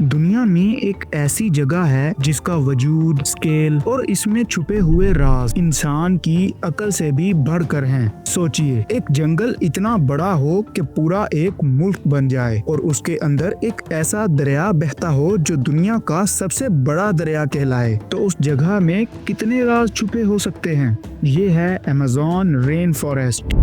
दुनिया में एक ऐसी जगह है जिसका वजूद, स्केल और इसमें छुपे हुए राज इंसान की अकल से भी बढ़कर हैं। सोचिए, एक जंगल इतना बड़ा हो कि पूरा एक मुल्क बन जाए और उसके अंदर एक ऐसा दरिया बहता हो जो दुनिया का सबसे बड़ा दरिया कहलाए, तो उस जगह में कितने राज छुपे हो सकते हैं। ये है अमेज़न रेन फॉरेस्ट।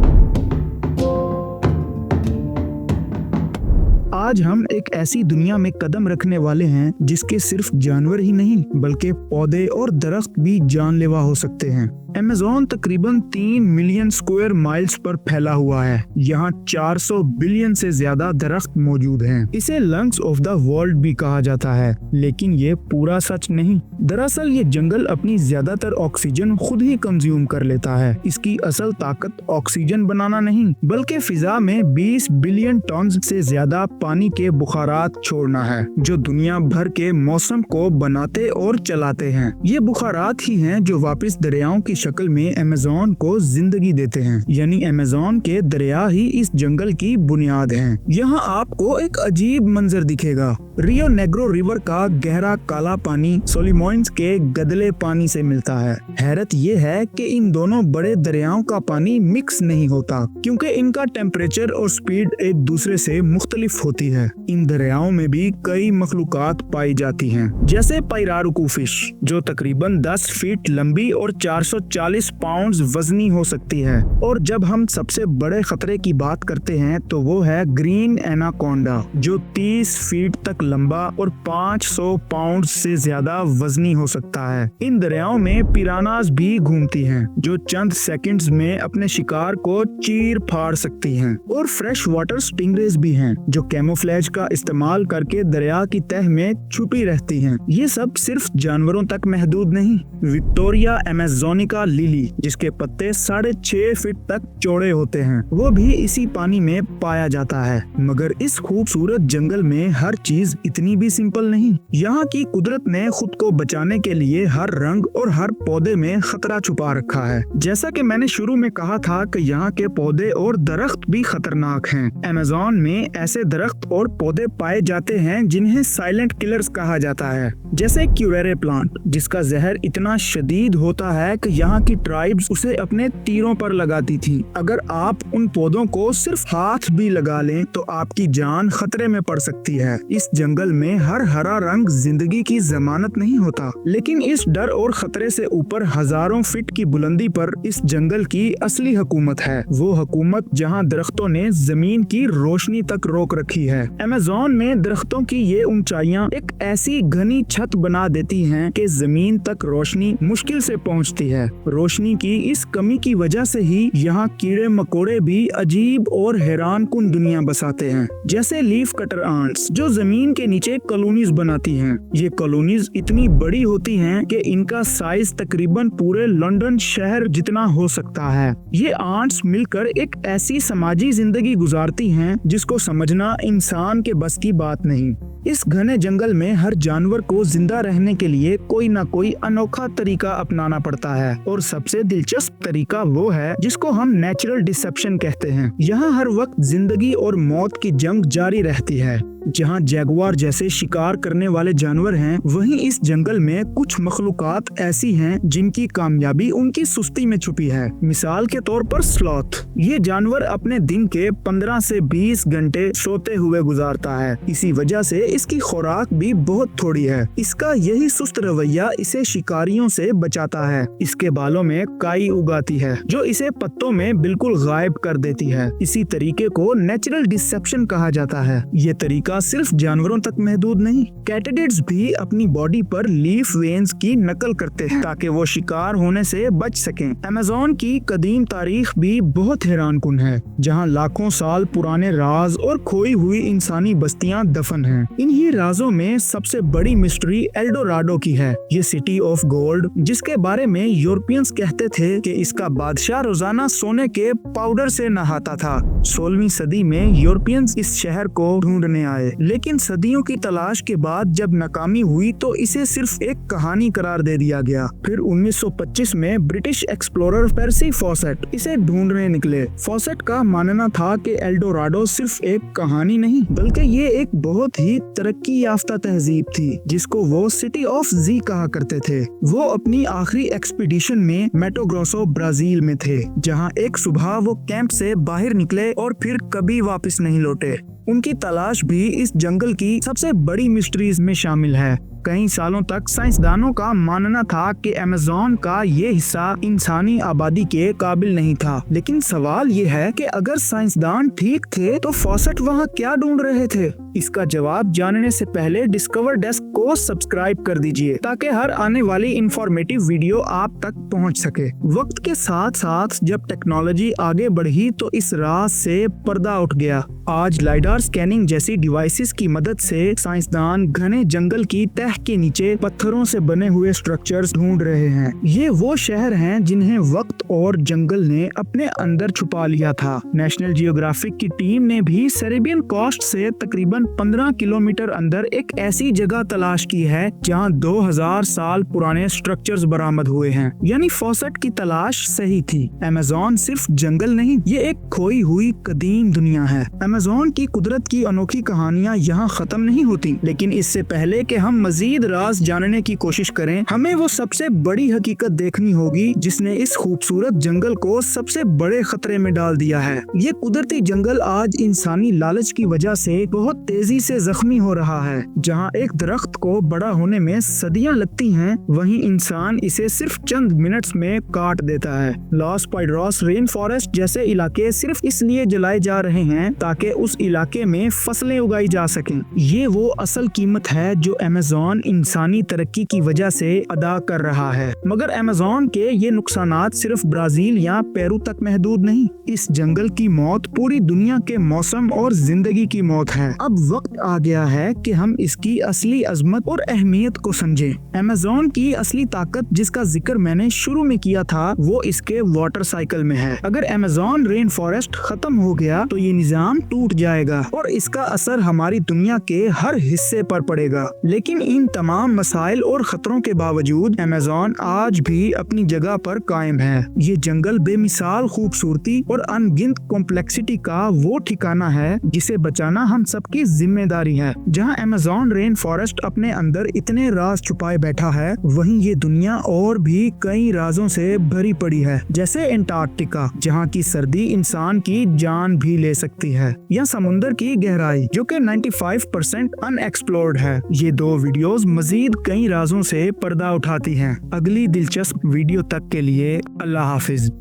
आज हम एक ऐसी दुनिया में कदम रखने वाले हैं जिसके सिर्फ जानवर ही नहीं बल्कि पौधे और दरख्त भी जानलेवा हो सकते हैं। अमेज़न तकरीबन 3 मिलियन स्क्वायर माइल्स पर फैला हुआ है। यहाँ 400 बिलियन से ज्यादा दरख्त मौजूद हैं। इसे लंग्स ऑफ द वर्ल्ड भी कहा जाता है, लेकिन ये पूरा सच नहीं। दरअसल ये जंगल अपनी ज्यादातर ऑक्सीजन खुद ही कंज्यूम कर लेता है। इसकी असल ताकत ऑक्सीजन बनाना नहीं बल्कि फिजा में 20 बिलियन टन से ज्यादा पानी के बुखारात छोड़ना है, जो दुनिया भर के मौसम को बनाते और चलाते हैं। ये बुखारात ही हैं जो वापस दरियाओं की शक्ल में अमेज़न को जिंदगी देते हैं। यानी अमेज़न के दरिया ही इस जंगल की बुनियाद हैं। यहाँ आपको एक अजीब मंजर दिखेगा। रियो नेग्रो रिवर का गहरा काला पानी सोलिमोइन्स के गदले पानी से मिलता है। हैरत ये है कि इन दोनों बड़े दरियाओं का पानी मिक्स नहीं होता, क्योंकि इनका टेम्परेचर और स्पीड एक दूसरे से मुख्तलिफ होती है। इन दरियाओं में भी कई मखलूकात पाई जाती हैं, जैसे पायरारुकू फिश, जो तकरीबन 10 फीट लंबी और 440 पाउंड वजनी हो सकती है। और जब हम सबसे बड़े खतरे की बात करते हैं तो वो है ग्रीन एनाकोंडा, जो 30 फीट तक लंबा और 500 पाउंड से ज्यादा वजनी हो सकता है। इन दरियाओं में पिरानास भी घूमती हैं, जो चंद सेकंड्स में अपने शिकार को चीर फाड़ सकती हैं। और फ्रेश वाटर स्टिंगरेज भी हैं, जो कैमोफ्लेज का इस्तेमाल करके दरिया की तह में छुपी रहती हैं। ये सब सिर्फ जानवरों तक महदूद नहीं। विक्टोरिया अमेज़ोनिका लिली, जिसके पत्ते 6.5 फीट तक चौड़े होते हैं, वो भी इसी पानी में पाया जाता है। मगर इस खूबसूरत जंगल में हर चीज इतनी भी सिंपल नहीं। यहाँ की कुदरत ने खुद को बचाने के लिए हर रंग और हर पौधे में खतरा छुपा रखा है। जैसा कि मैंने शुरू में कहा था कि यहाँ के पौधे और दरख्त भी खतरनाक हैं। अमेज़न में ऐसे दरख्त और पौधे पाए जाते हैं जिन्हें साइलेंट किलर्स कहा जाता है, जैसे क्यूरेरे प्लांट, जिसका जहर इतना शदीद होता है कि यहाँ की ट्राइब्स उसे अपने तीरों पर लगाती थी। अगर आप उन पौधों को सिर्फ हाथ भी लगा लें तो आपकी जान खतरे में पड़ सकती है। इस जंगल में हर हरा रंग जिंदगी की जमानत नहीं होता, लेकिन इस डर और खतरे से ऊपर हजारों फीट की बुलंदी पर इस जंगल की असली हुकूमत है। वो हुकूमत जहाँ दरख्तों ने जमीन की रोशनी तक रोक रखी है। अमेज़न में दरख्तों की ये ऊंचाइयाँ एक ऐसी घनी छत बना देती हैं कि जमीन तक रोशनी मुश्किल से पहुँचती है। रोशनी की इस कमी की वजह से ही यहाँ कीड़े मकोड़े भी अजीब और हैरान कुन दुनिया बसाते हैं, जैसे लीफ कटर आंट्स, जो जमीन के नीचे कॉलोनीज बनाती हैं। ये कॉलोनीज इतनी बड़ी होती हैं कि इनका साइज तकरीबन पूरे लंदन शहर जितना हो सकता है। ये आंट्स मिलकर एक ऐसी समाजी जिंदगी गुजारती हैं जिसको समझना इंसान के बस की बात नहीं। इस घने जंगल में हर जानवर को जिंदा रहने के लिए कोई ना कोई अनोखा तरीका अपनाना पड़ता है, और सबसे दिलचस्प तरीका वो है जिसको हम नेचुरल डिसेप्शन कहते हैं। यहाँ हर वक्त जिंदगी और मौत की जंग जारी रहती है। जहाँ जैगुआर जैसे शिकार करने वाले जानवर हैं, वहीं इस जंगल में कुछ मखलूकात ऐसी हैं जिनकी कामयाबी उनकी सुस्ती में छुपी है। मिसाल के तौर पर स्लॉथ, ये जानवर अपने दिन के 15 से 20 घंटे सोते हुए गुजारता है। इसी वजह से इसकी खुराक भी बहुत थोड़ी है। इसका यही सुस्त रवैया इसे शिकारियों से बचाता है। इसके बालों में काई उगाती है जो इसे पत्तों में बिल्कुल गायब कर देती है। इसी तरीके को नेचुरल डिसेप्शन कहा जाता है। ये तरीका सिर्फ जानवरों तक महदूद नहीं, कैटिडिड्स भी अपनी बॉडी पर लीफ वेन्स की नकल करते हैं ताकि वो शिकार होने से बच सकें। अमेज़न की कदीम तारीख भी बहुत हैरानकुन है, जहाँ लाखों साल पुराने राज और खोई हुई इंसानी बस्तियां दफन हैं। इन्हीं राजों में सबसे बड़ी मिस्ट्री एल्डोराडो की है। ये सिटी ऑफ गोल्ड, जिसके बारे में यूरोपियंस कहते थे कि इसका बादशाह रोजाना सोने के पाउडर से नहाता था। 16वीं सदी में यूरोपियंस इस शहर को ढूंढने आए। आए, लेकिन सदियों की तलाश के बाद जब नाकामी हुई तो इसे सिर्फ एक कहानी करार दे दिया गया। फिर 1925 में ब्रिटिश एक्सप्लोरर पर्सी फॉसेट इसे ढूंढने निकले। फॉसेट का मानना था कि एल्डोराडो सिर्फ एक कहानी नहीं बल्कि ये एक बहुत ही तरक्की याफ्ता तहजीब थी जिसको वो सिटी ऑफ जी कहा करते थे। वो अपनी आखिरी एक्सपीडिशन में मैटो ग्रोसो ब्राजील में थे, जहां एक सुबह वो कैंप से बाहर निकले और फिर कभी वापस नहीं लौटे। उनकी तलाश भी इस जंगल की सबसे बड़ी मिस्ट्रीज में शामिल है। कई सालों तक साइंसदानों का मानना था कि अमेज़न का ये हिस्सा इंसानी आबादी के काबिल नहीं था, लेकिन सवाल ये है कि अगर साइंसदान ठीक थे तो फॉसेट वहाँ क्या ढूंढ रहे थे? इसका जवाब जानने से पहले डिस्कवर डेस्क को सब्सक्राइब कर दीजिए ताकि हर आने वाली इंफॉर्मेटिव वीडियो आप तक पहुँच सके। वक्त के साथ साथ जब टेक्नोलॉजी आगे बढ़ी तो इस राज से पर्दा उठ गया। आज लाइडार स्कैनिंग जैसी डिवाइसेस की मदद से साइंसदान घने जंगल की तह के नीचे पत्थरों से बने हुए स्ट्रक्चर्स ढूंढ रहे हैं। ये वो शहर हैं जिन्हें वक्त और जंगल ने अपने अंदर छुपा लिया था। नेशनल जियोग्राफिक की टीम ने भी सेरेबियन कोस्ट से तकरीबन 15 किलोमीटर अंदर एक ऐसी जगह तलाश की है जहां 2000 साल पुराने स्ट्रक्चर्स बरामद हुए हैं। यानी फॉसेट की तलाश सही थी। अमेज़न सिर्फ जंगल नहीं, ये एक खोई हुई कदीम दुनिया है। अमेज़न की कुदरत की अनोखी कहानियां यहाँ खत्म नहीं होती, लेकिन इससे पहले कि हम मजीद राज जानने की कोशिश करें, हमें वो सबसे बड़ी हकीकत देखनी होगी जिसने इस खूबसूरत जंगल को सबसे बड़े खतरे में डाल दिया है। ये कुदरती जंगल आज इंसानी लालच की वजह से बहुत तेजी से जख्मी हो रहा है। जहाँ एक दरख्त को बड़ा होने में सदियां लगती हैं, वहीं इंसान इसे सिर्फ चंद मिनट्स में काट देता है। लॉस पाइड्रोस रेन फॉरेस्ट जैसे इलाके सिर्फ इसलिए जलाए जा रहे हैं ताकि उस इलाके में फसलें उगाई जा सकें। ये वो असल कीमत है जो अमेज़न इंसानी तरक्की की वजह से अदा कर रहा है। मगर अमेज़न के ये नुकसानात सिर्फ ब्राजील या पेरू तक महदूद नहीं। इस जंगल की मौत पूरी दुनिया के मौसम और जिंदगी की मौत है। अब वक्त आ गया है कि हम इसकी असली अजमत और अहमियत को समझें। अमेज़न की असली ताकत जिसका जिक्र मैंने शुरू में किया था वो इसके वाटर साइकिल में है। अगर अमेज़न रेन फॉरेस्ट खत्म हो गया तो ये निजाम टूट जाएगा और इसका असर हमारी दुनिया के हर हिस्से पर पड़ेगा। लेकिन इन तमाम मसाइल और खतरों के बावजूद अमेज़न आज भी अपनी जगह पर कायम है। ये जंगल बेमिसाल खूबसूरती और अनगिनत कॉम्प्लेक्सिटी का वो ठिकाना है जिसे बचाना हम सबकी जिम्मेदारी है। जहां अमेज़न रेन फॉरेस्ट अपने अंदर इतने राज छुपाए बैठा है, वहीं ये दुनिया और भी कई राजों से भरी पड़ी है, जैसे एंटार्क्टिका जहां की सर्दी इंसान की जान भी ले सकती है, या समुंदर की गहराई जो कि 95% अनएक्सप्लोर्ड है। ये दो वीडियोस मजीद कई राजों से पर्दा उठाती हैं। अगली दिलचस्प वीडियो तक के लिए अल्लाह हाफिज।